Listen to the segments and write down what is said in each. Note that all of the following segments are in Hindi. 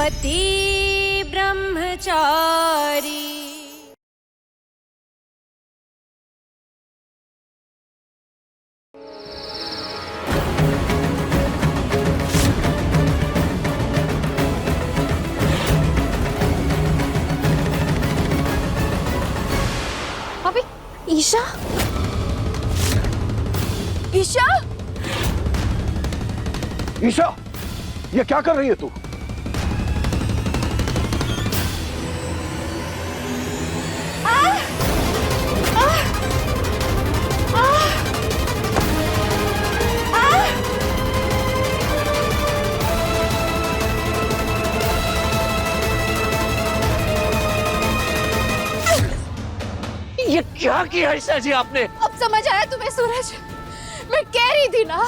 पति ब्रह्मचारी। अबे ईशा, ईशा, ईशा, ये क्या कर रही है तू? ये क्या किया ईशा जी आपने? अब समझ आया तुम्हें सूरज? मैं कह रही थी ना,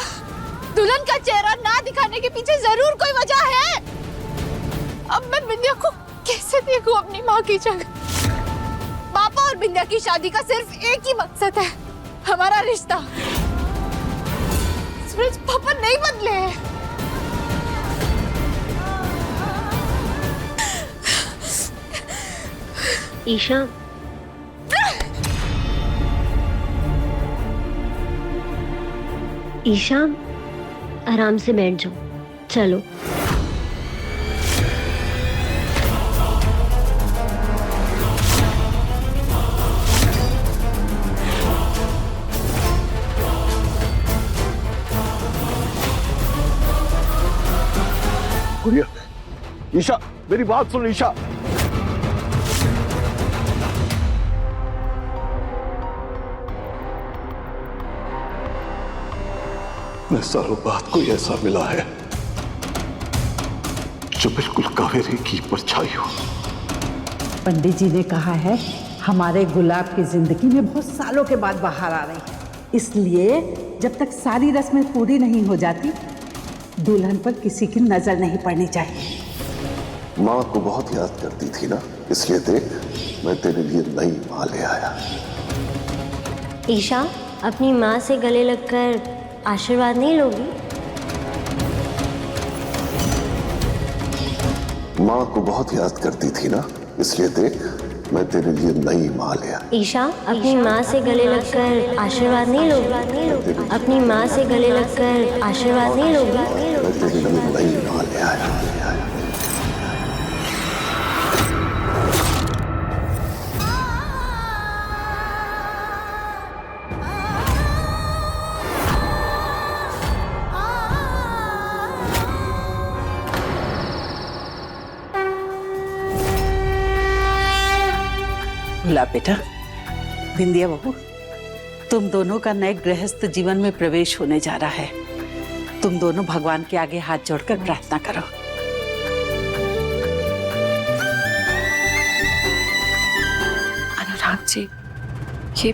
दुल्हन का चेहरा ना दिखाने के पीछे जरूर कोई वजह है। अब मैं बिंदिया को कैसे देखूं अपनी माँ की जगह? पापा और बिंदिया की शादी का सिर्फ एक ही मकसद है, हमारा रिश्ता। सूरज, पापा नहीं बदले हैं। ईशा, ईशा, आराम से बैठ जाओ। चलो। गुड़िया, ईशा, मेरी बात सुन ईशा। मैं सालों बाद कोई ऐसा मिला है जो बिल्कुल कावेरी की परछाई हो। पंडित जी ने कहा है हमारे गुलाब की जिंदगी में बहुत सालों के बाद बाहर आ रही है, इसलिए जब तक सारी रस्में पूरी नहीं हो जाती दुल्हन पर किसी की नजर नहीं पड़नी चाहिए। माँ को बहुत याद करती थी ना, इसलिए देख मैं तेरे लिए नई माँ ले आया। ईशा, अपनी माँ से गले लगकर आशीर्वाद नहीं लोगी? माँ को बहुत याद करती थी ना, इसलिए देख मैं तेरे लिए नई माँ ले आया। ईशा, अपनी माँ से गले लगकर आशीर्वाद नहीं लोगी? अपनी माँ से गले लगकर आशीर्वाद नहीं लोगी? मैं तेरे लिए नई माँ ले आया। गुलाब बेटा, बिंदिया बहू, तुम दोनों का नए गृहस्थ जीवन में प्रवेश होने जा रहा है। तुम दोनों भगवान के आगे हाथ जोड़कर प्रार्थना करो। अनुराग जी, ये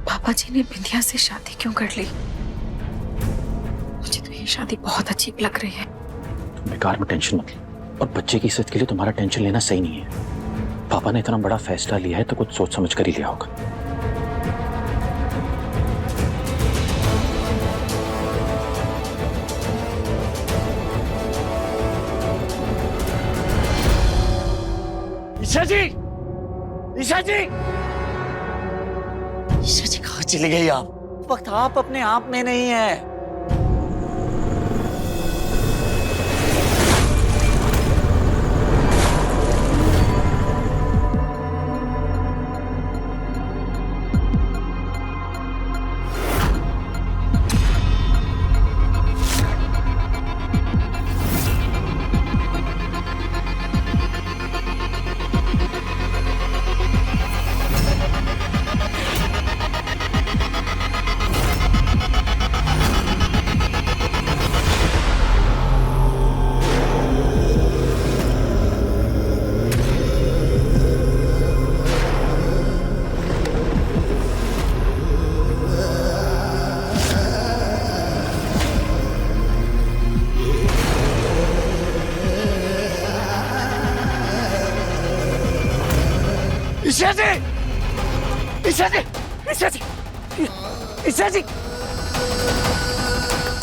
पापा जी ने बिंदिया से शादी क्यों कर ली? मुझे तो ये शादी बहुत अजीब लग रही है। बेकार में टेंशन मत लो, और बच्चे की इज्जत के लिए तुम्हारा टेंशन लेना सही नहीं है। पापा ने इतना बड़ा फैसला लिया है तो कुछ सोच समझ कर ही लिया होगा। ईशा जी, ईशा जी, ईशा जी कहाँ चली गई आप? वक्त आप अपने आप में नहीं है। ईशा जी, ईशा जी, ईशा जी, ईशा जी,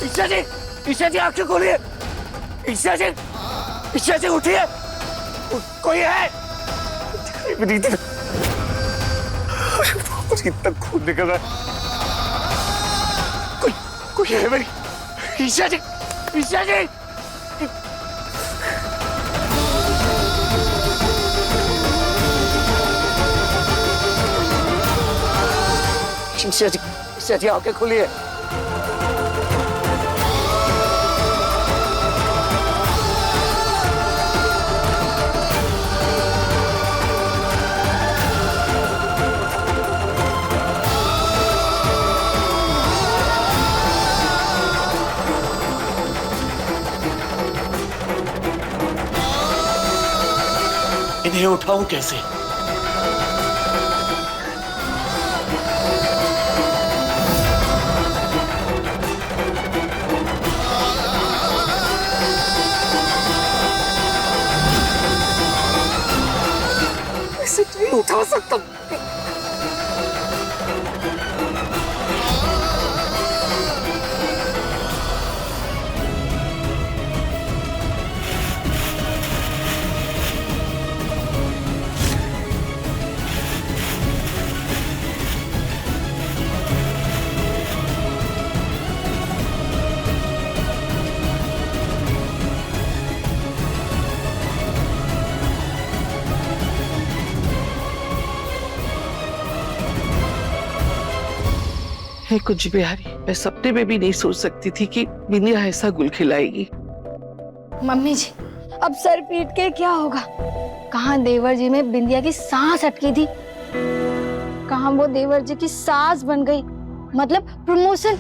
ईशा जी, ईशा जी आंखें खोलिए। ईशा जी, ईशा जी उठिए। कोई है? रीति, मुझे इतना खून निकल रहा है। कोई है मेरी? ईशा जी, ईशा जी। ईशा जी आंखें खुली है। इन्हें उठाऊं कैसे? इसे नहीं उठा सकता। है कुछ बिहारी, मैं सपने में भी नहीं सोच सकती थी कि बिंदिया ऐसा गुल खिलाएगी। मम्मी जी, अब सर पीट के क्या होगा? कहाँ देवर जी में बिंदिया की सांस अटकी थी, कहाँ वो देवर जी की सास बन गई, मतलब प्रमोशन,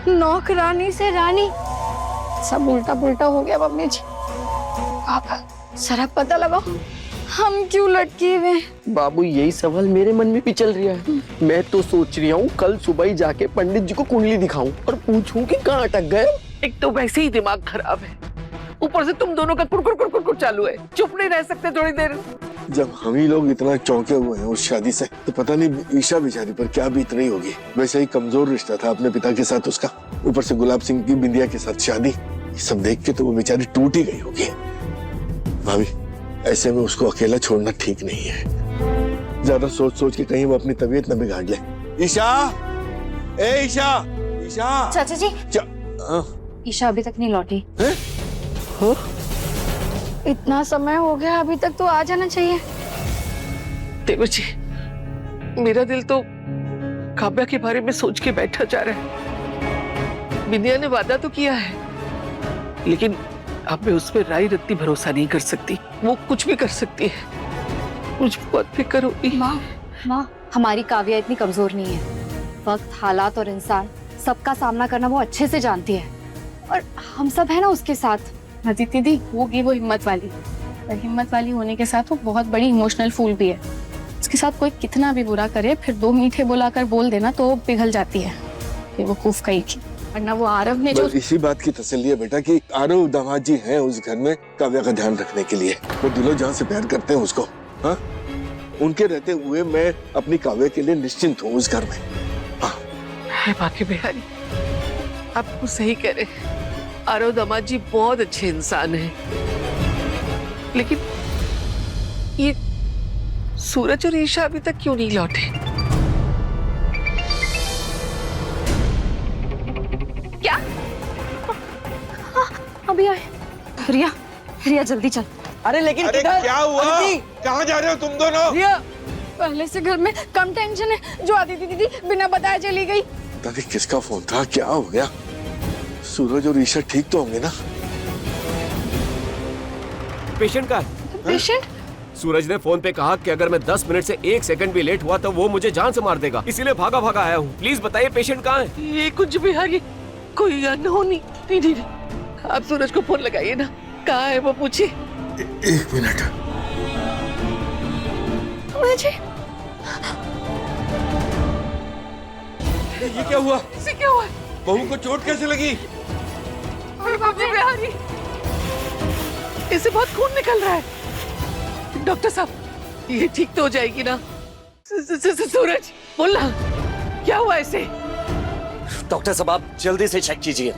नौकरानी से रानी, सब उल्टा पुल्टा हो गया मम्मी जी। आप जरा पता लगाओ, हम क्यों लटके हुए? बाबू, यही सवाल मेरे मन में भी चल रहा है। मैं तो सोच रही हूँ कल सुबह ही जाके पंडित जी को कुंडली दिखाऊं और पूछूं कि कहाँ अटक गए। एक तो वैसे ही दिमाग खराब है, ऊपर से तुम दोनों का कुड़कुड़ कुड़कुड़ कुड़ चालू है। चुप नहीं रह सकते थोड़ी देर? जब हम ही लोग इतना चौंके हुए हैं उस शादी से, तो पता नहीं ईशा बेचारी पर क्या बीत रही होगी। वैसे ही कमजोर रिश्ता था अपने पिता के साथ उसका, ऊपर से गुलाब सिंह की बिंदिया के साथ शादी, ये सब देख के तो वो बेचारी टूट ही गई होगी। भाभी, ऐसे में उसको अकेला छोड़ना ठीक नहीं है। ज्यादा सोच सोच के कहीं वो अपनी तबीयत न बिगाड़ ले। ईशा, ए ईशा, ईशा। चाचा जी, ईशा अभी तक नहीं लौटी। इतना समय हो गया, अभी तक तो आ जाना चाहिए। देवर जी, मेरा दिल तो काव्या के बारे में सोच के बैठा जा रहा है। बिंदिया ने वादा तो किया है, लेकिन अब मैं उस पर राय रत्ती भरोसा नहीं कर सकती। वो कुछ भी कर सकती है। मुझे बहुत फिक्र होगी। माँ, हमारी काव्या इतनी कमजोर नहीं है। वक्त, हालात और इंसान सबका सामना करना वो अच्छे से जानती है, और हम सब है ना उसके साथ। नदी दीदी होगी वो हिम्मत वाली, और हिम्मत वाली होने के साथ वो बहुत बड़ी इमोशनल फूल भी है। उसके साथ कोई कितना भी बुरा करे, फिर दो मीठे बुलाकर बोल देना तो वो पिघल जाती है। बेवकूफ कहीं की। वरना वो आरव ने जो, इसी बात की तसल्ली है बेटा कि आरव दामाद जी हैं उस घर में काव्या का ध्यान रखने के लिए। वो दिलो जान से प्यार करते हैं उसको। हाँ, उनके रहते हुए मैं अपनी काव्या के लिए निश्चिंत हूँ उस घर में। हाँ, है बाकी बिहारी, आप सही कह रहे हैं। आरव दामाद जी बहुत अच्छे इंसान हैं, लेकिन ये सूरज और ईशा अभी तक क्यों नहीं लौटे? क्या? अभी आए। रिया, रिया जल्दी चल। अरे लेकिन क्या हुआ? कहाँ जा रहे हो तुम दोनों? रिया, पहले से घर में कम टेंशन है, जो आदिति दीदी बिना बताए चली गई। पता नहीं किसका फोन था, क्या हो गया? सूरज और ईशा ठीक तो होंगे ना? पेशेंट का? पेशेंट? सूरज ने फोन पे कहा कि अगर मैं 10 मिनट से 1 सेकंड भी लेट हुआ तो वो मुझे जान से मार देगा, इसीलिए भागा भागा आया हूँ। प्लीज बताइए पेशेंट कहाँ है? ये कुछ बिहारी, कोई अनहोनी। नहीं, आप सूरज को फोन लगाइए ना, कहाँ है वो पूछिए। 1 मिनट। मुझे ये क्या हुआ? इसे क्या हुआ? बहू को चोट कैसे लगी? बिहारी, इसे बहुत खून निकल रहा है। डॉक्टर साहब, ये ठीक तो हो जाएगी ना? सूरज, बोलना, क्या हुआ इसे? डॉक्टर साहब, आप जल्दी से चेक कीजिए।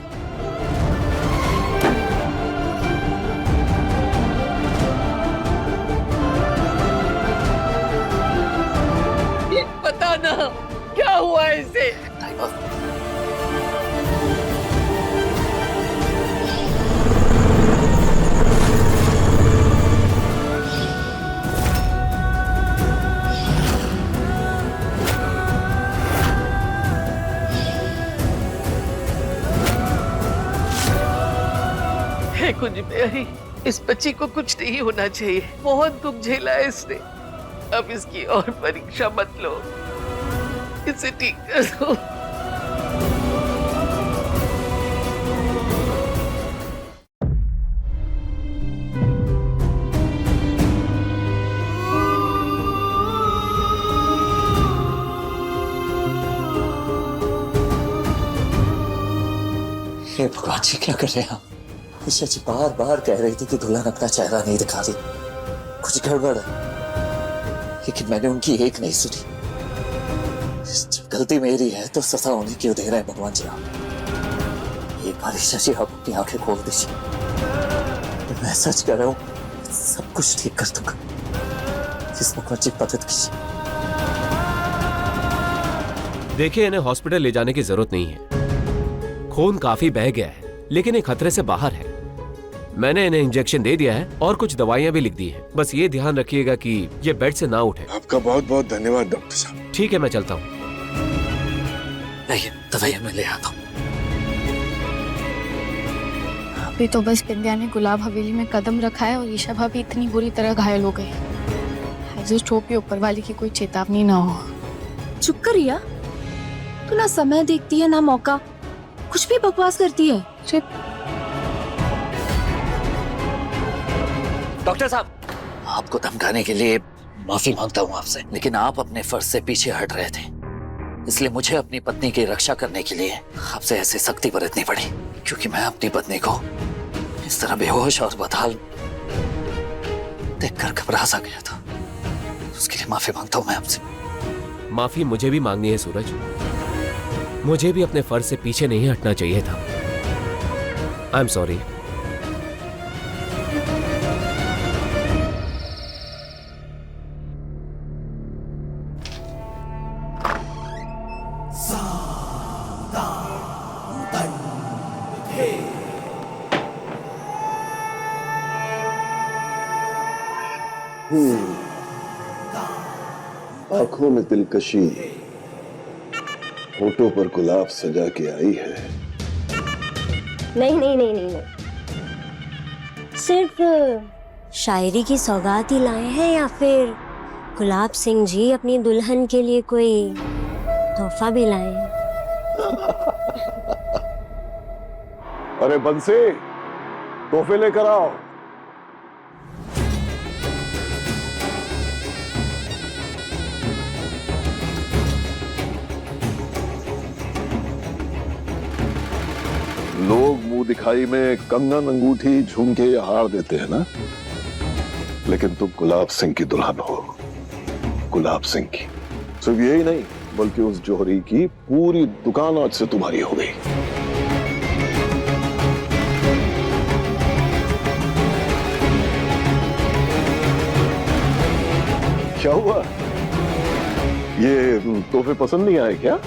पापा। हे कुछ मेरी, इस बच्ची को कुछ नहीं होना चाहिए। बहुत दुख झेला है इसने। अब इसकी और परीक्षा मत लो, इसे ठीक कर दो। हे भगवान जी, क्या कर रहे हैं आप? ईशा जी बार बार कह रही थी कि दुल्हन अपना चेहरा नहीं दिखा रही, कुछ गड़बड़ है, लेकिन मैंने उनकी एक नहीं सुनी। जब गलती मेरी है तो सजा उन्हें क्यों दे रहे हैं भगवान जी आप? एक बार ईशा जी आप अपनी आंखें खोल दीजिए, तो मैं सच कह रहा हूँ, सब कुछ ठीक कर दूंगा। इस भगवान जी मदद कीजिए। देखिए, इन्हें हॉस्पिटल ले जाने की जरूरत नहीं है। खून काफी बह गया है, लेकिन ये खतरे से बाहर है। मैंने इन्हें इंजेक्शन दे दिया है और कुछ दवाइयां भी लिख दी हैं। बस ये ध्यान रखिएगा कि ये बेड से ना उठे। आपका बहुत बहुत धन्यवाद डॉक्टर साहब। ठीक है, मैं चलता हूँ। नहीं, दवाइयां मैं ले आता हूँ। अभी तो बस बिंदिया ने गुलाब हवेली में कदम रखा है और ईशा भाभी इतनी बुरी तरह घायल हो गई। I just hope कि ऊपर वाले की कोई चेतावनी ना हो। चुप कर रिया, तू ना समय देखती है ना मौका, कुछ भी बकवास करती है। डॉक्टर साहब, आपको धमकाने के लिए माफी मांगता हूँ आपसे, लेकिन आप अपने फर्ज से पीछे हट रहे थे, इसलिए मुझे अपनी पत्नी की रक्षा करने के लिए आपसे ऐसी सख्ती बरतनी पड़ी, क्योंकि मैं अपनी पत्नी को इस तरह बेहोश और बदहाल देखकर घबरा सा गया था। उसके लिए माफी मांगता हूँ मैं आपसे। माफी मुझे भी मांगनी है सूरज। मुझे भी अपने फर्ज से पीछे नहीं हटना चाहिए था। I am sorry. आंखों में दिलकशी, होठों पर गुलाब सजा के आई है। नहीं नहीं नहीं नहीं, नहीं। सिर्फ शायरी की सौगात ही लाए हैं या फिर गुलाब सिंह जी अपनी दुल्हन के लिए कोई तोहफा भी लाए हैं? अरे बंसी, तोहफे लेकर आओ। लोग मुंह दिखाई में कंगन, अंगूठी, झुमके या हार देते हैं ना, लेकिन तुम गुलाब सिंह की दुल्हन हो। गुलाब सिंह की सिर्फ यही नहीं, बल्कि उस जौहरी की पूरी दुकान आज से तुम्हारी हो गई। क्या हुआ? ये तोहफे पसंद नहीं आए क्या?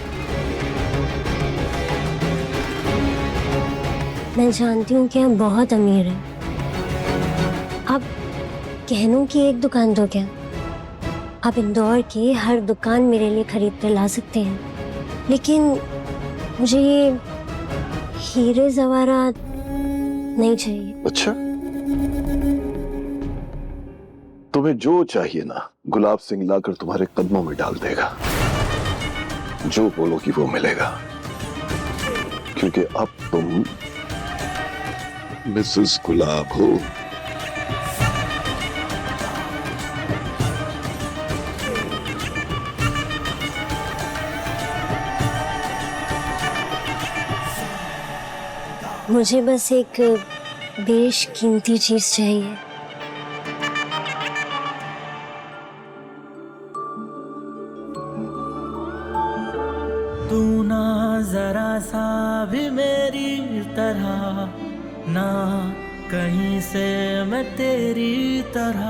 मैं जानती हूँ कि आप बहुत अमीर हैं। आप गहनों की एक दुकान तो क्या, आप इंदौर की हर दुकान मेरे लिए खरीद कर ला सकते हैं, लेकिन मुझे ये हीरे जवाहरात नहीं चाहिए। अच्छा, तुम्हें जो चाहिए ना, गुलाब सिंह लाकर तुम्हारे कदमों में डाल देगा। जो बोलोगी वो मिलेगा, क्योंकि अब तुम मिसेस गुलाब हो। मुझे बस एक बेशकीमती चीज चाहिए। तू ना जरा सा भी मेरी तरह, ना कहीं से मैं तेरी तरह,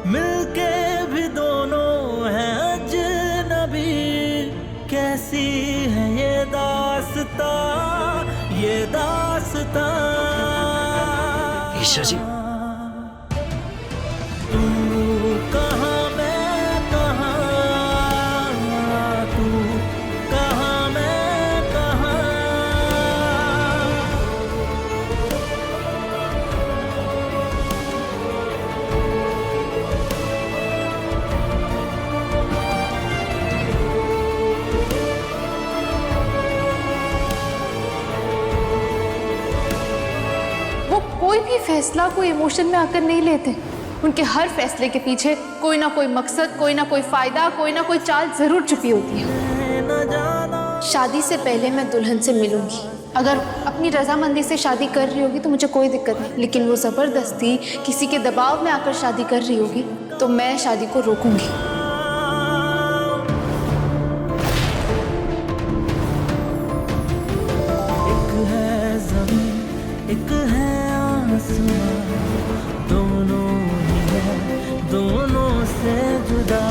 मिलके भी दोनों हैं अजनबी। कैसी है ये ईशा जी, तू कहाँ मैं कहाँ, तू कहाँ मैं कहाँ। वो कोई भी फैसला कोई इमोशन में आकर नहीं लेते। उनके हर फैसले के पीछे कोई ना कोई मकसद, कोई ना कोई फायदा, कोई ना कोई चाल जरूर छुपी होती है। शादी से पहले मैं दुल्हन से मिलूंगी। अगर अपनी रजामंदी से शादी कर रही होगी तो मुझे कोई दिक्कत नहीं, लेकिन वो जबरदस्ती किसी के दबाव में आकर शादी कर रही होगी तो मैं शादी को रोकूंगी। एक है ज़मीन, एक है आसमां, दोनों ही है, दोनों से जुदा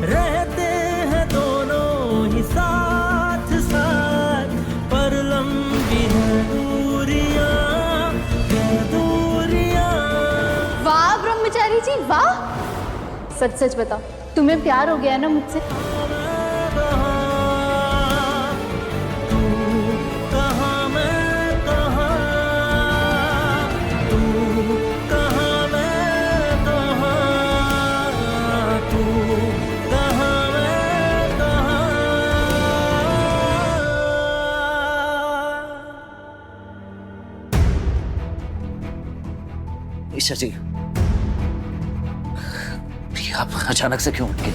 रहते हैं दोनों ही साथ साथ, पर लंबी है दूरियां, ये दूरियां। वाह ब्रह्मचारी जी वाह, सच सच बताओ तुम्हें प्यार हो गया है ना मुझसे? ईशा जी, ये आप अचानक से क्यों उठ गए?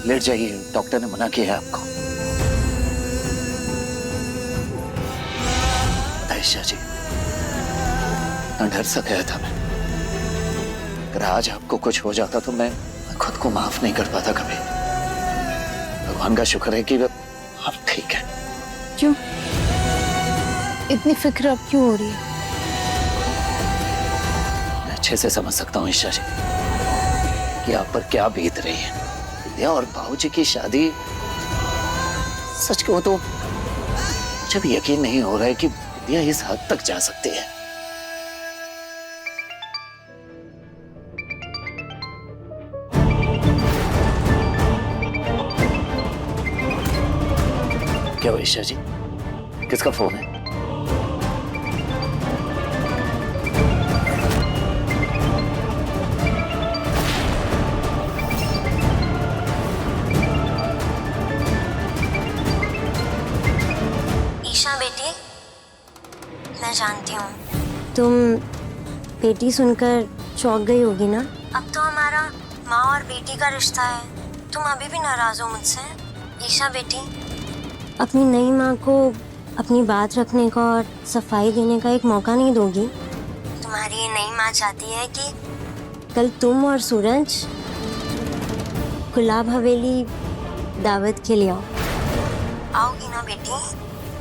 लेट जाइए, डॉक्टर ने मना किया है आपको। ईशा जी, मैं डर सा गया था मैं। अगर आज आपको कुछ हो जाता तो मैं खुद को माफ नहीं कर पाता कभी। भगवान का शुक्र है कि आप ठीक है। क्यों इतनी फिक्र अब क्यों हो रही है? अच्छे से समझ सकता हूँ ईशा जी कि आप पर क्या बीत रही है। विद्या और बाबूजी की शादी, सच कहूं तो मुझे भी यकीन नहीं हो रहा है कि विद्या इस हद तक जा सकती है। क्या हुआ ईशा जी, किसका फोन है? ईशा बेटी, मैं जानती हूँ तुम बेटी सुनकर चौंक गई होगी ना। अब तो हमारा माँ और बेटी का रिश्ता है, तुम अभी भी नाराज हो मुझसे? ईशा बेटी, अपनी नई माँ को अपनी बात रखने का और सफाई देने का एक मौका नहीं दोगी? तुम्हारी ये नई माँ चाहती है कि कल तुम और सूरज गुलाब हवेली दावत के लिए आओगी ना बेटी?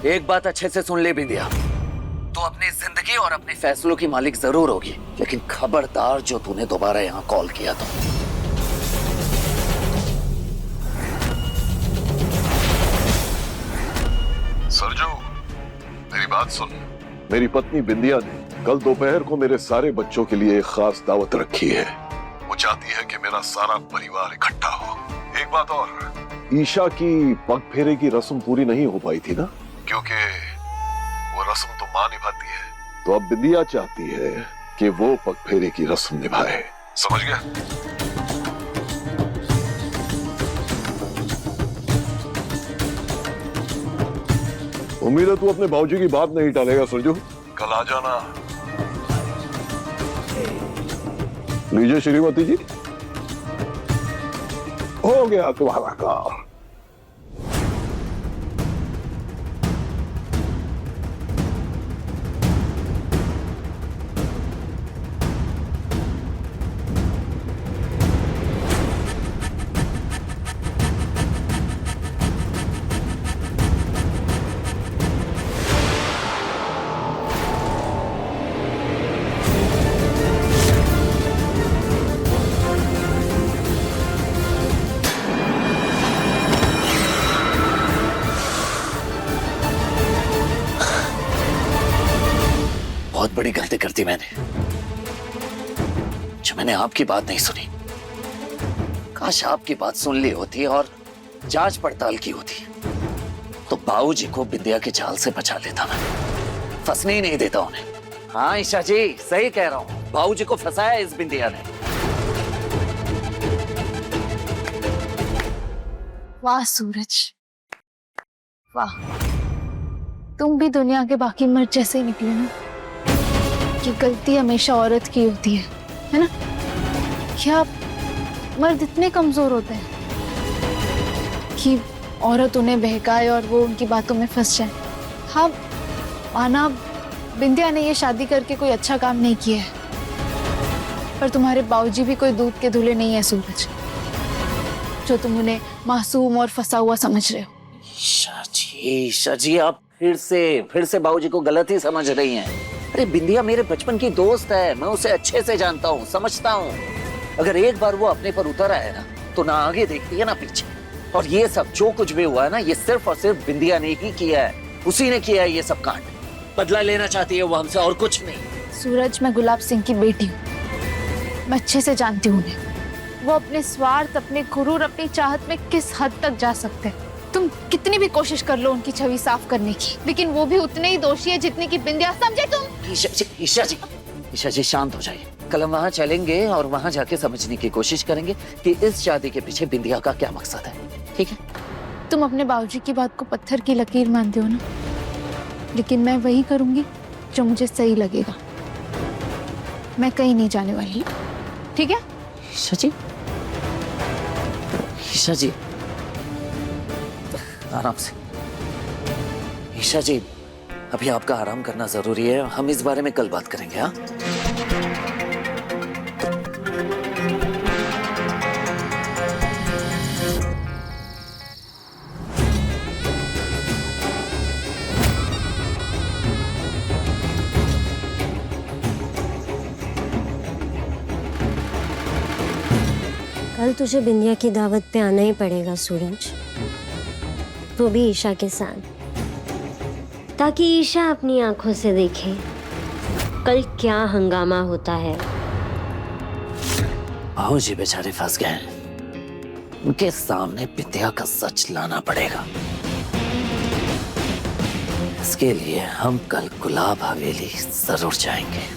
एक बात अच्छे से सुन ले बिंदिया, तू अपनी जिंदगी और अपने फैसलों की मालिक जरूर होगी, लेकिन खबरदार जो तूने दोबारा यहाँ कॉल किया तो। सरजू, मेरी बात सुन। मेरी पत्नी बिंदिया ने कल दोपहर को मेरे सारे बच्चों के लिए एक खास दावत रखी है। वो चाहती है कि मेरा सारा परिवार इकट्ठा हो। एक बात और, ईशा की पग फेरे की रस्म पूरी नहीं हो पाई थी ना, क्योंकि वो रस्म तो माँ निभाती है, तो अब बिंदिया चाहती है कि वो पग फेरे की रस्म निभाए। समझ गया? उम्मीद है तू अपने बाबूजी की बात नहीं टालेगा सरजू। कल आ जाना। लीजिए श्रीमती जी, हो गया तुम्हारा काम। बहुत बड़ी गलती कर दी मैंने। जो मैंने आपकी बात नहीं सुनी। काश आपकी बात सुन ली होती और जांच पड़ताल की होती तो बाबूजी को बिंदिया के जाल से बचा लेता मैं, फंसने ही नहीं देता उन्हें। हाँ ईशा जी, सही कह रहा हूँ, बाबूजी को फंसाया इस बिंदिया ने। वाह सूरज, वाह, तुम भी दुनिया के बाकी मर्द जैसे ही निकले ना, कि गलती हमेशा औरत की होती है ना? क्या मर्द इतने कमजोर होते हैं कि औरत उन्हें बहकाए और वो उनकी बातों में फंस जाए? हाँ माना बिंदिया ने ये शादी करके कोई अच्छा काम नहीं किया है, पर तुम्हारे बाबूजी भी कोई दूध के धुले नहीं है सूरज, जो तुम उन्हें मासूम और फंसा हुआ समझ रहे हो। ईशा जी, आप फिर से बाबूजी को गलत ही समझ रही हैं। अरे बिंदिया मेरे बचपन की दोस्त है, मैं उसे अच्छे से जानता हूँ, समझता हूँ। अगर एक बार वो अपने पर उतर आए ना तो ना आगे देखती है ना पीछे। और ये सब जो कुछ भी हुआ है ना, ये सिर्फ और सिर्फ बिंदिया ने ही किया है, उसी ने किया है ये सब कांड। बदला लेना चाहती है वो हमसे, और कुछ नहीं। सूरज, मैं गुलाब सिंह की बेटी हूँ, मैं अच्छे से जानती हूँ उन्हें। वो अपने स्वार्थ, अपने गुरूर, अपनी चाहत में किस हद तक जा सकते हैं। तुम कितनी भी कोशिश कर लो उनकी छवि साफ करने की, लेकिन वो भी उतने ही दोषी है जितनी की बिंदिया, समझे तुम? ईशा जी शांत हो जाइए। कल हम वहाँ चलेंगे और वहाँ जाके समझने की कोशिश करेंगे कि इस शादी के पीछे बिंदिया का क्या मकसद है, ठीक है? तुम अपने बाबूजी की बात को पत्थर की लकीर मानते हो ना, लेकिन मैं वही करूंगी जो मुझे सही लगेगा। मैं कहीं नहीं जाने वाली, ठीक है? ईशा जी आराम से। ईशा जी, अभी आपका आराम करना जरूरी है, हम इस बारे में कल बात करेंगे। हाँ कल तुझे बिंदिया की दावत पे आना ही पड़ेगा सूरज, तो भी ईशा के साथ, ताकि ईशा अपनी आंखों से देखे कल क्या हंगामा होता है। बाबूजी बेचारे फंस गए हैं, उनके सामने बिंदिया का सच लाना पड़ेगा। इसके लिए हम कल गुलाब हवेली जरूर जाएंगे।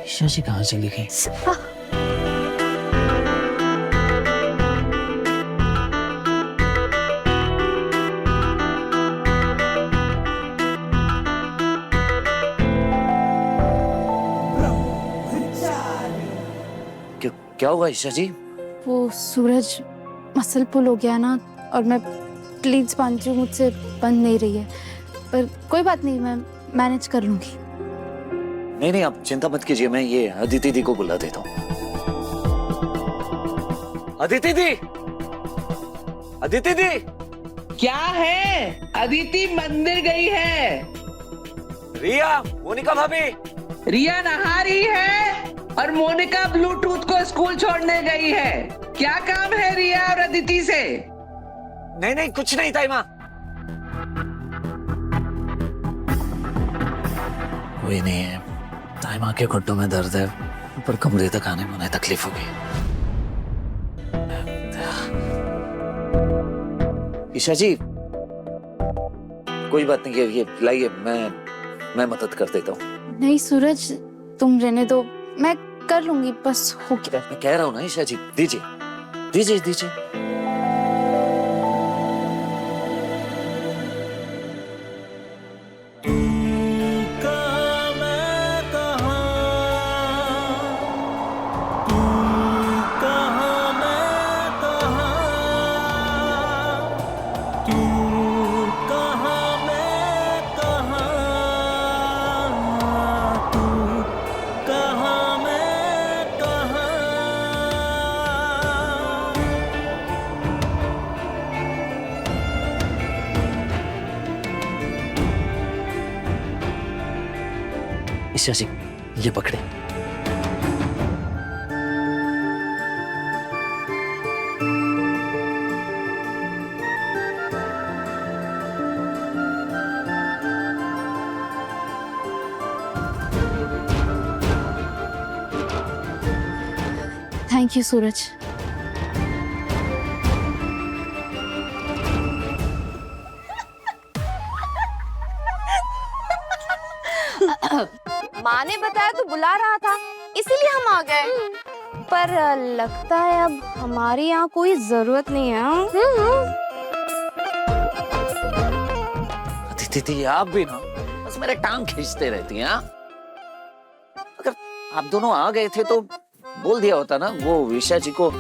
ईशा जी कहाँ चली गई? क्या हुआ ईशा जी? वो सूरज मसल पुल हो गया ना, और मैं प्लीज मानती हूँ मुझसे बंद नहीं रही है, पर कोई बात नहीं, मैं मैनेज कर लूंगी। नहीं, आप चिंता मत कीजिए, मैं ये अदिति दी को बुला देता हूँ। अदिति दी, अदिति दी। क्या है? अदिति मंदिर गई है। रिया, मोनिका भाभी। रिया नहा रही है और मोनिका ब्लूटूथ को स्कूल छोड़ने गई है। क्या काम है रिया और अदिति से? नहीं कुछ नहीं ताई माँ। कोई नहीं है, ताई माँ के घुटनों में दर्द है, पर कमरे तक आने में उन्हें तकलीफ हो गई। ईशा जी कोई बात नहीं, ये लाइए, मैं मदद कर देता हूँ। नहीं सूरज, तुम रहने दो, मैं कर लूंगी, बस हो गया। मैं कह रहा हूँ ना ईशा जी, दीजिए दीजिए दीजिए। ईशा जी, ये पकड़े। थैंक यू सूरज। माँ ने बताया तो बुला रहा था, इसीलिए हम आ गए। पर लगता है अब हमारी यहाँ कोई जरूरत नहीं है। दीदी आप भी ना बस मेरे टांग खींचते रहती हैं। अगर आप दोनों आ गए थे तो बोल दिया होता ना, वो ईशा जी को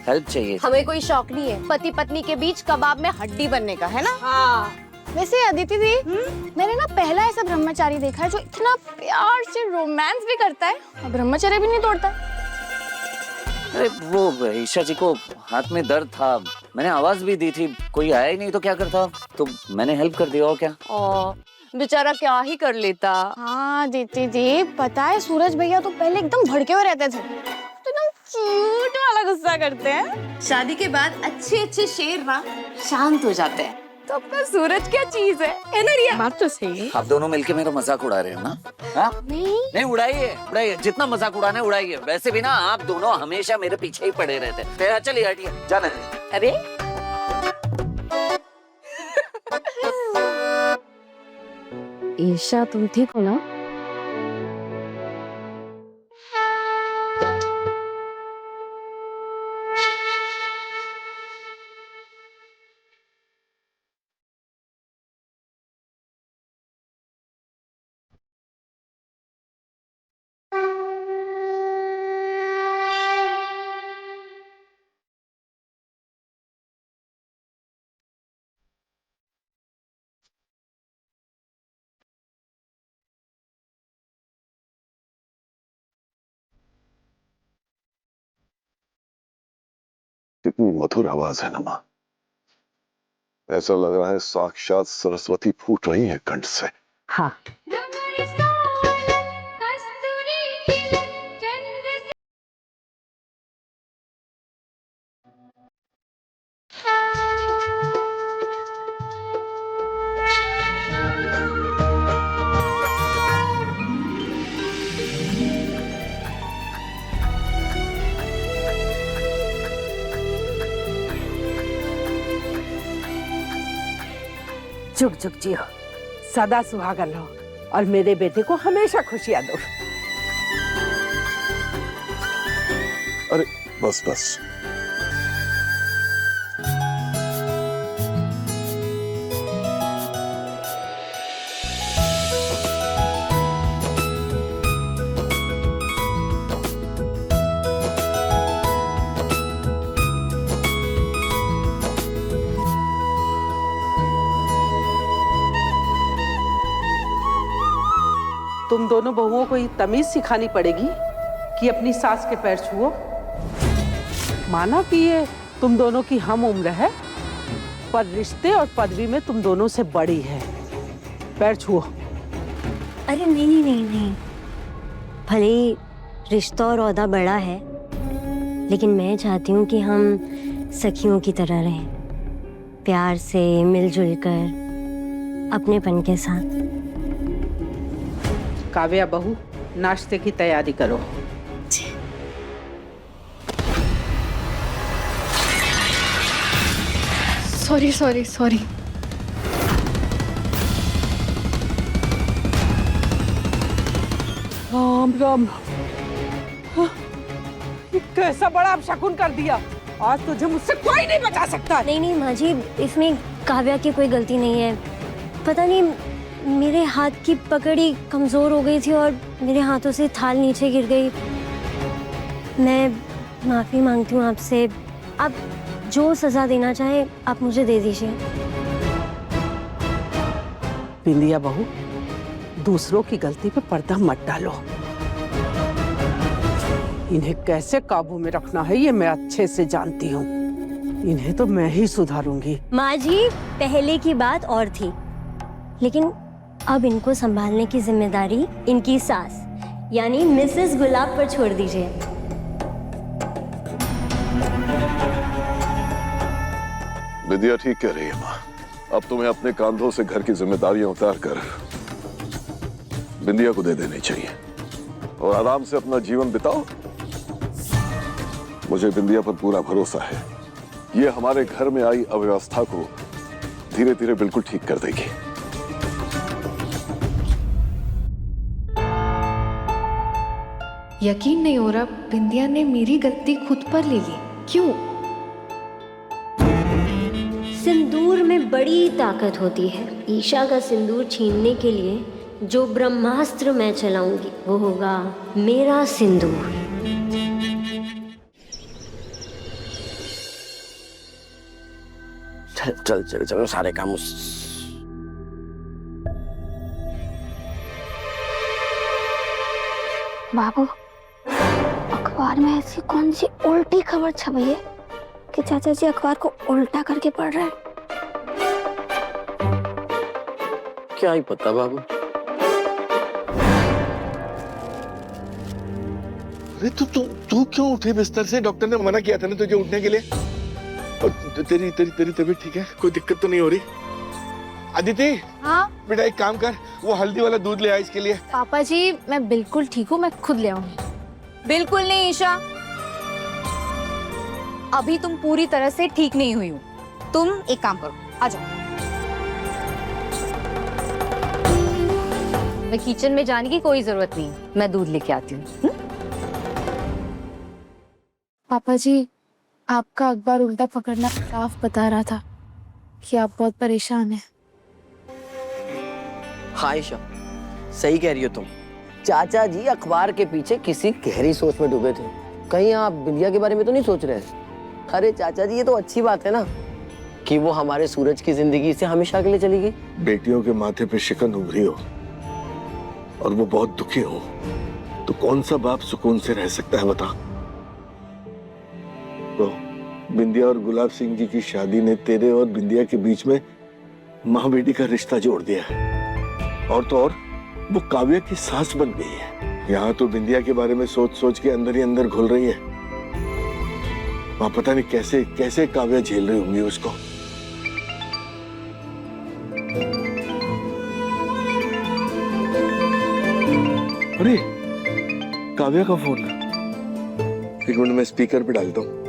हेल्प चाहिए। हमें कोई शौक नहीं है पति पत्नी के बीच कबाब में हड्डी बनने का, है ना? हाँ। वैसे अदिति दी, मैंने ना पहला ऐसा ब्रह्मचारी देखा है जो इतना प्यार से रोमांस भी करता है और ब्रह्मचर्य भी नहीं तोड़ता। अरे वो ईशा जी को हाथ में दर्द था, मैंने आवाज भी दी थी, कोई आया ही नहीं तो क्या करता, तो मैंने हेल्प कर दिया। और क्या बेचारा क्या ही कर लेता। हाँ दीदी दी, पता है सूरज भैया तो पहले एकदम भड़के हुए रहते थे, तो एकदम क्यूट वाला गुस्सा करते हैं। शादी के बाद अच्छे शेर ना शांत हो जाते हैं। तो अपना सूरज क्या चीज है ना रिया? बात तो सही है। आप दोनों मिलके मेरा मजाक उड़ा रहे हो ना? हाँ? नहीं उड़ाइए, जितना मजाक उड़ाना है उड़ाइए। वैसे भी ना आप दोनों हमेशा मेरे पीछे ही पड़े रहते हैं। चलिए हटिए, जाने दीजिए। अरे ईशा तुम ठीक हो ना? कितनी मधुर आवाज है ना माँ, ऐसा लग रहा है साक्षात सरस्वती फूट रही है कंठ से। हाँ। जुग जुग जियो, सदा सुहागन रहो और मेरे बेटे को हमेशा खुशियां दो। अरे बस बस, तुम दोनों बहुओं को ये तमीज सिखानी पड़ेगी कि अपनी सास के पैर छुओ। माना कि ये तुम दोनों की हम उम्र है, पर रिश्ते और पदवी में तुम दोनों से बड़ी है। पैर छुओ। अरे नहीं नहीं नहीं, भले ही रिश्ता और ओहदा बड़ा है, लेकिन मैं चाहती हूँ कि हम सखियों की तरह रहें, प्यार से मिलजुल कर अपनेपन के साथ। काव्या बहू, नाश्ते की तैयारी करो। Sorry sorry sorry. Ram Ram, कैसा बड़ा अपशकुन कर दिया। आज तुझे मुझसे कोई नहीं बचा सकता। नहीं नहीं माँ जी, इसमें काव्या की कोई गलती नहीं है। पता नहीं मेरे हाथ की पकड़ी कमजोर हो गई थी और मेरे हाथों से थाल नीचे गिर गई। मैं माफी मांगती हूँ आपसे। आप जो सजा देना चाहे आप मुझे दे दीजिए। बिंदिया बहू, दूसरों की गलती पे पर्दा मत डालो। इन्हें कैसे काबू में रखना है ये मैं अच्छे से जानती हूँ। इन्हें तो मैं ही सुधारूंगी। माँ जी, पहले की बात और थी, लेकिन अब इनको संभालने की जिम्मेदारी इनकी सास यानी मिसेस गुलाब पर छोड़ दीजिए। विद्या ठीक कह रही है माँ। अब तुम्हें अपने कंधों से घर की जिम्मेदारियां उतार कर बिंदिया को दे देनी चाहिए और आराम से अपना जीवन बिताओ। मुझे बिंदिया पर पूरा भरोसा है, ये हमारे घर में आई अव्यवस्था को धीरे धीरे बिल्कुल ठीक कर देगी। यकीन नहीं हो रहा, बिंदिया ने मेरी गलती खुद पर ले ली। क्यों? सिंदूर में बड़ी ताकत होती है। ईशा का सिंदूर छीनने के लिए जो ब्रह्मास्त्र मैं चलाऊंगी वो होगा मेरा सिंदूर। चल चल चलो सारे काम बाबू, अखबार में ऐसी कौन सी उल्टी खबर छपी है कि चाचा जी अखबार को उल्टा करके पढ़ रहे हैं? क्या ही पता बाबू। अरे तू क्यों उठे बिस्तर से? डॉक्टर ने मना किया था ना तुझे उठने के लिए। और तेरी तबीयत ठीक है? कोई दिक्कत तो नहीं हो रही? अदिति, हाँ बेटा एक काम कर, वो हल्दी वाला दूध ले आ इसके लिए। पापा जी मैं बिल्कुल ठीक हूँ, मैं खुद ले आऊंगी। बिल्कुल नहीं ईशा, अभी तुम पूरी तरह से ठीक नहीं हुई हो। तुम एक काम करो, आ जाओ। मैं किचन में जाने की कोई जरूरत नहीं, मैं दूध लेके आती हूँ। पापा जी आपका अखबार उल्टा पकड़ना साफ बता रहा था कि आप बहुत परेशान हैं। हाँ ईशा, सही कह रही हो तुम। चाचा जी अखबार के पीछे किसी गहरी सोच में डूबे थे। कहीं आप बिंदिया के बारे में तो नहीं सोच रहे? अरे चाचा जी ये तो अच्छी बात है ना कि वो हमारे सूरज की जिंदगी से हमेशा के लिए चली गई। बेटियों के माथे पे शिकन उभरी हो और वो बहुत दुखी हो तो कौन सा बाप सुकून से रह सकता है बता? तो बिंदिया और गुलाब सिंह जी की शादी ने तेरे और बिंदिया के बीच में माँ बेटी का रिश्ता जोड़ दिया है। और तो और वो काव्या की सास बन गई है। यहाँ तो बिंदिया के बारे में सोच सोच के अंदर ही अंदर घुल रही है। माँ पता नहीं कैसे कैसे काव्या झेल रही होंगी उसको। अरे काव्या का फोन। एक मिनट में स्पीकर पे डालता हूँ।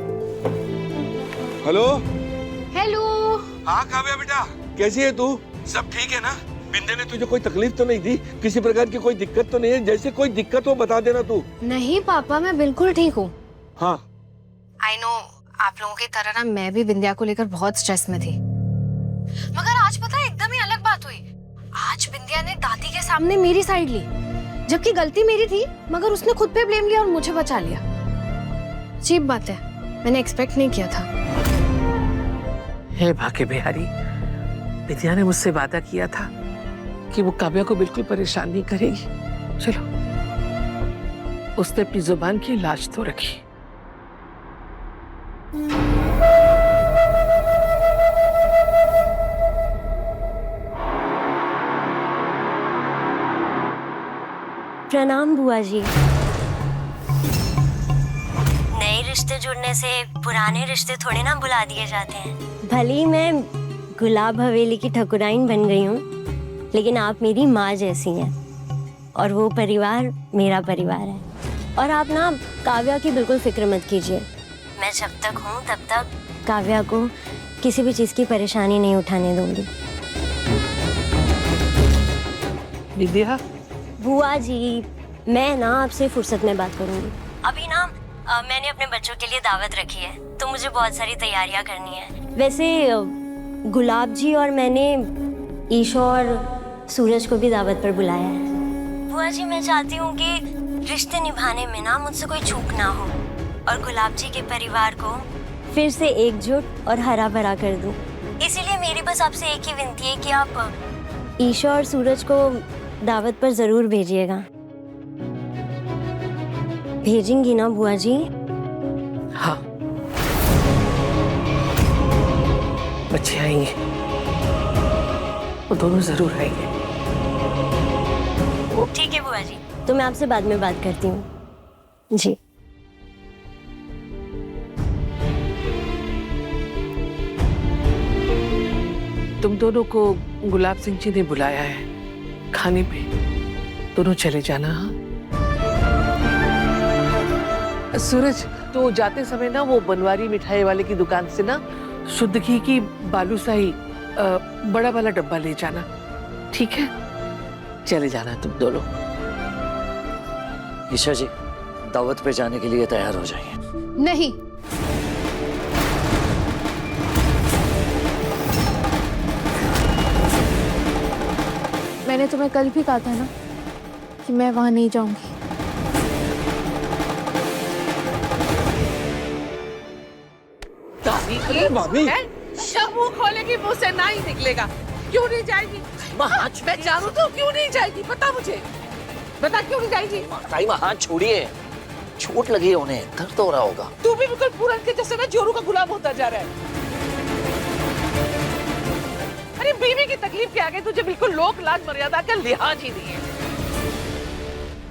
Hello hello. हाँ काव्या बेटा, कैसी है तू? सब ठीक है ना? बिंदे ने तुझे कोई तकलीफ तो नहीं दी? किसी प्रकार की कोई दिक्कत तो नहीं है? जैसे कोई दिक्कत हो बता देना तू। नहीं पापा मैं बिल्कुल ठीक हूँ। हाँ आई नो, आप लोगों की तरह ना मैं भी बिंदिया को लेकर बहुत स्ट्रेस में थी, मगर आज पता है एकदम ही अलग बात हुई। आज बिंदिया ने दादी के सामने मेरी साइड ली, जबकि गलती मेरी थी, मगर उसने खुद पे ब्लेम लिया और मुझे बचा लिया। अजीब बात है, मैंने एक्सपेक्ट नहीं किया था। हे भाग्य बिहारी, विद्या ने मुझसे वादा किया था कि वो काव्या को बिल्कुल परेशान नहीं करेगी। चलो, उसने अपनी जुबान की लाज तो रखी। प्रणाम बुआ जी। नए रिश्ते जुड़ने से पुराने रिश्ते थोड़े ना भुला दिए जाते हैं। भली मैं गुलाब हवेली की ठकुराइन बन गई हूँ, लेकिन आप मेरी माँ जैसी हैं और वो परिवार मेरा परिवार है। और आप ना काव्या की बिल्कुल फिक्र मत कीजिए। मैं जब तक हूँ तब तक काव्या को किसी भी चीज़ की परेशानी नहीं उठाने दूंगी। विद्या, बुआ जी मैं ना आपसे फुर्सत में बात करूंगी। अभी ना मैंने अपने बच्चों के लिए दावत रखी है, तो मुझे बहुत सारी तैयारियां करनी है। वैसे गुलाब जी और मैंने ईशा और सूरज को भी दावत पर बुलाया है। बुआ जी मैं चाहती हूँ कि रिश्ते निभाने में ना मुझसे कोई चूक ना हो और गुलाब जी के परिवार को फिर से एकजुट और हरा भरा कर दूँ। इसीलिए मेरी बस आपसे एक ही विनती है कि आप ईशा और सूरज को दावत पर जरूर भेजिएगा। भेजेंगी ना बुआ जी? हाँ, बच्चे आएंगे, वो दोनों जरूर आएंगे। ठीक है बुआ जी, तो मैं आपसे बाद में बात करती हूँ। जी। तुम दोनों को गुलाब सिंह जी ने बुलाया है खाने पे, दोनों चले जाना। हाँ सूरज, तो जाते समय ना वो बनवारी मिठाई वाले की दुकान से ना शुद्ध घी की बालूशाही बड़ा वाला डब्बा ले जाना, ठीक है? चले जाना तुम दोनों। ईशा जी, दावत पे जाने के लिए तैयार हो जाइए। नहीं, मैंने तुम्हें कल भी कहा था ना कि मैं वहां नहीं जाऊंगी। भाभी, जब मुंह खोलेगी मुंह से ना ही निकलेगा। क्यों नहीं जाएगी? मैं जानू तो क्यों नहीं जाएगी, बता मुझे, बता क्यों नहीं जाएगी? ताई माँ हाथ छोड़िए, चोट लगी है उन्हें, दर्द हो रहा होगा। तू भी बिल्कुल पूरन के जैसे ना जोरू का गुलाम होता जा रहा है। अरे बीवी की तकलीफ के आगे तुझे बिल्कुल लोक लाज मर्यादा का लिहाज ही नहीं है।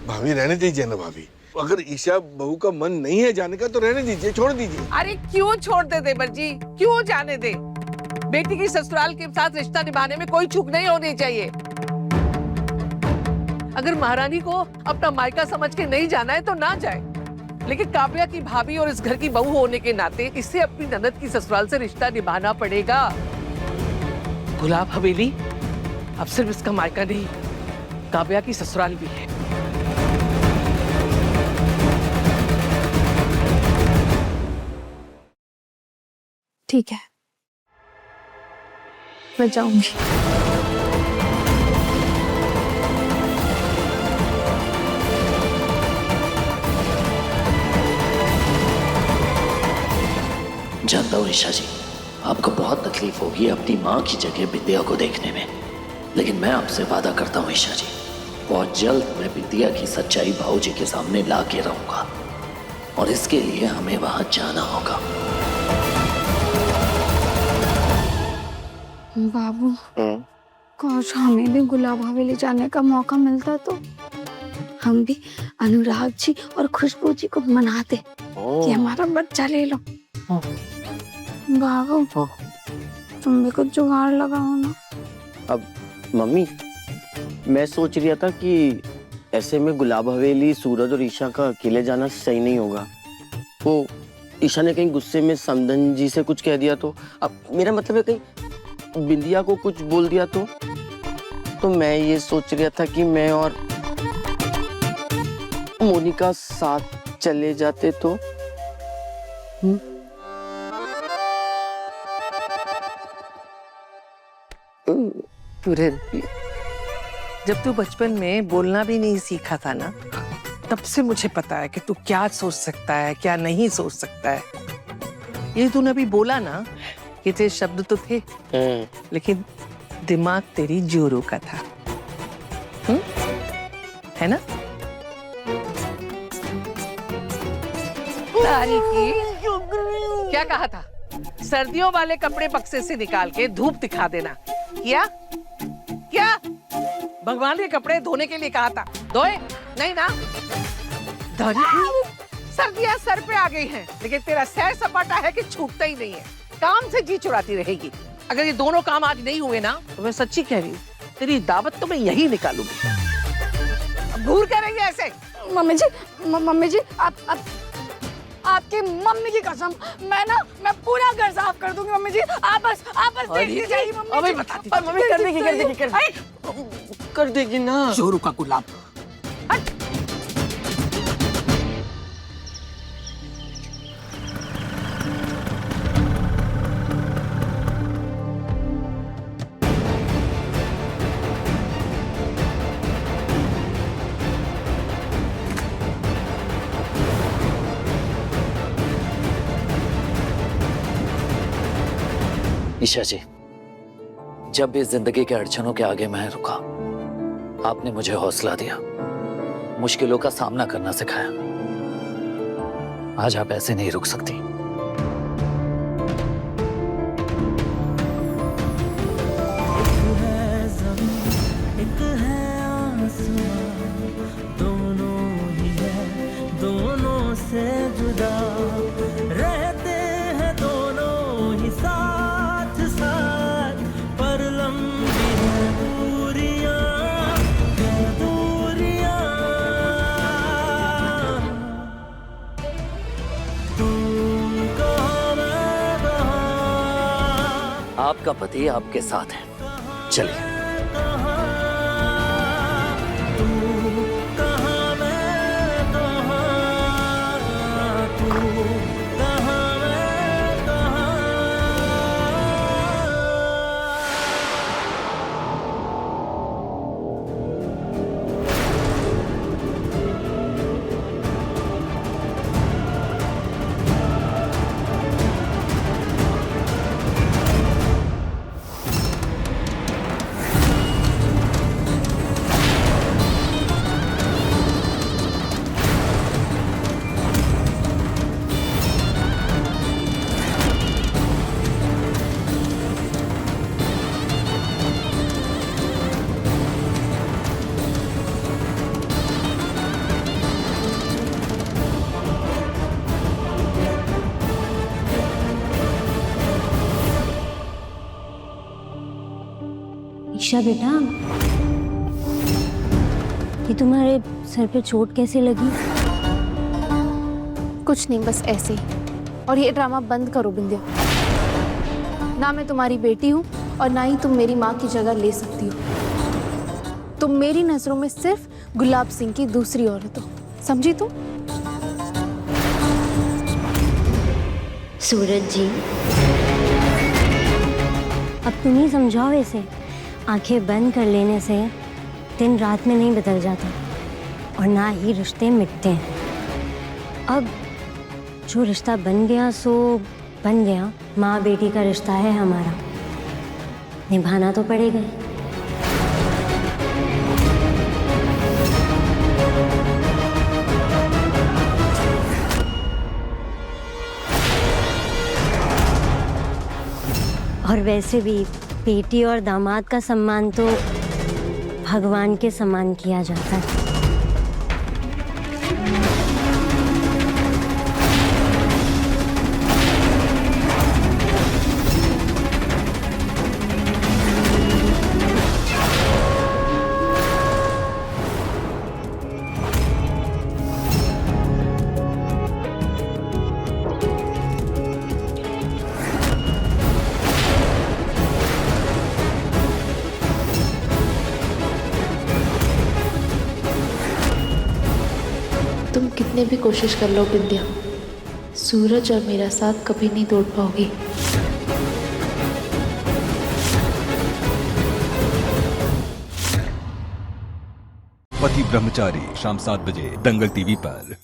भाभी रहने दीजिए ना भाभी, अगर ईशा बहू का मन नहीं है जाने का तो रहने दीजिए, छोड़ दीजिए। अरे क्यों छोड़ दे देवर जी, क्यों जाने दे? बेटी की ससुराल के साथ रिश्ता निभाने में कोई चूक नहीं होनी चाहिए। अगर महारानी को अपना मायका समझ के नहीं जाना है तो ना जाए, लेकिन काव्या की भाभी और इस घर की बहू होने के नाते इसे अपनी ननद की ससुराल से रिश्ता निभाना पड़ेगा। गुलाब हवेली अब सिर्फ इसका मायका नहीं, काव्या की ससुराल भी है। ठीक है, मैं जाऊंगी। जानता हूँ ईशा जी, आपको बहुत तकलीफ होगी अपनी माँ की जगह विद्या को देखने में, लेकिन मैं आपसे वादा करता हूँ ईशा जी, बहुत जल्द मैं विद्या की सच्चाई भाऊजी के सामने ला के रहूंगा, और इसके लिए हमें वहां जाना होगा। बाबू, काश हमें भी गुलाब हवेली जाने का मौका मिलता तो हम भी अनुराग जी और खुशबू जी को मनाते कि हमारा बच्चा ले लो। बाबू, तुम भी कुछ जुगाड़ लगाओ ना। अब मम्मी, मैं सोच रहा था कि ऐसे में गुलाब हवेली सूरज और ईशा का अकेले जाना सही नहीं होगा। वो ईशा ने कहीं गुस्से में समदन जी से कुछ कह दिया तो, अब मेरा मतलब है कहीं बिंदिया को कुछ बोल दिया तो मैं ये सोच रहा था कि मैं और मोनिका साथ चले जाते तो। पूरन, जब तू बचपन में बोलना भी नहीं सीखा था ना, तब से मुझे पता है कि तू क्या सोच सकता है, क्या नहीं सोच सकता है। ये तूने अभी बोला ना, ये तेरे शब्द तो थे, लेकिन दिमाग तेरी जोरों का था, है ना? क्या कहा था? सर्दियों वाले कपड़े बक्से से निकाल के धूप दिखा देना। क्या क्या भगवान के कपड़े धोने के लिए कहा था, धोए नहीं ना? सर्दियां सर पे आ गई हैं, लेकिन तेरा सैर सपाटा है कि छूटता ही नहीं है, काम से जी चुराती रहेगी। अगर ये दोनों काम आज नहीं हुए ना, तो मैं सच्ची कह रही हूँ, तेरी दावत तो मैं यही निकालूंगी। अब घूर क्या रही है ऐसे? मम्मी जी, आपके मम्मी की कसम, मैं पूरा घर साफ कर दूंगी मम्मी जी। आप बस देखते जाइए मम्मी। अबे बताती, पर मम्मी कर देगी ना। जोरू का गुलाब। ईशा जी, जब भी जिंदगी के अड़चनों के आगे मैं रुका, आपने मुझे हौसला दिया, मुश्किलों का सामना करना सिखाया। आज आप ऐसे नहीं रुक सकती। एक है आसमां, दोनों आपका पति आपके साथ है, चलिए। ईशा बेटा, ये तुम्हारे सर पे चोट कैसे लगी? कुछ नहीं, बस ऐसे ही। और ये ड्रामा बंद करो बिंदिया। ना मैं तुम्हारी बेटी हूँ और ना ही तुम मेरी माँ की जगह ले सकती हो। तुम मेरी नजरों में सिर्फ गुलाब सिंह की दूसरी औरत हो, समझी तुम? सूरज जी, अब तुम ही समझाओ इसे। आंखें बंद कर लेने से दिन रात में नहीं बदल जाता और ना ही रिश्ते मिटते हैं। अब जो रिश्ता बन गया सो बन गया। माँ बेटी का रिश्ता है हमारा, निभाना तो पड़ेगा। और वैसे भी बेटी और दामाद का सम्मान तो भगवान के समान किया जाता है। तुम कितने भी कोशिश कर लो विद्या, सूरज और मेरा साथ कभी नहीं तोड़ पाओगी। पति ब्रह्मचारी शाम 7 बजे दंगल टीवी पर।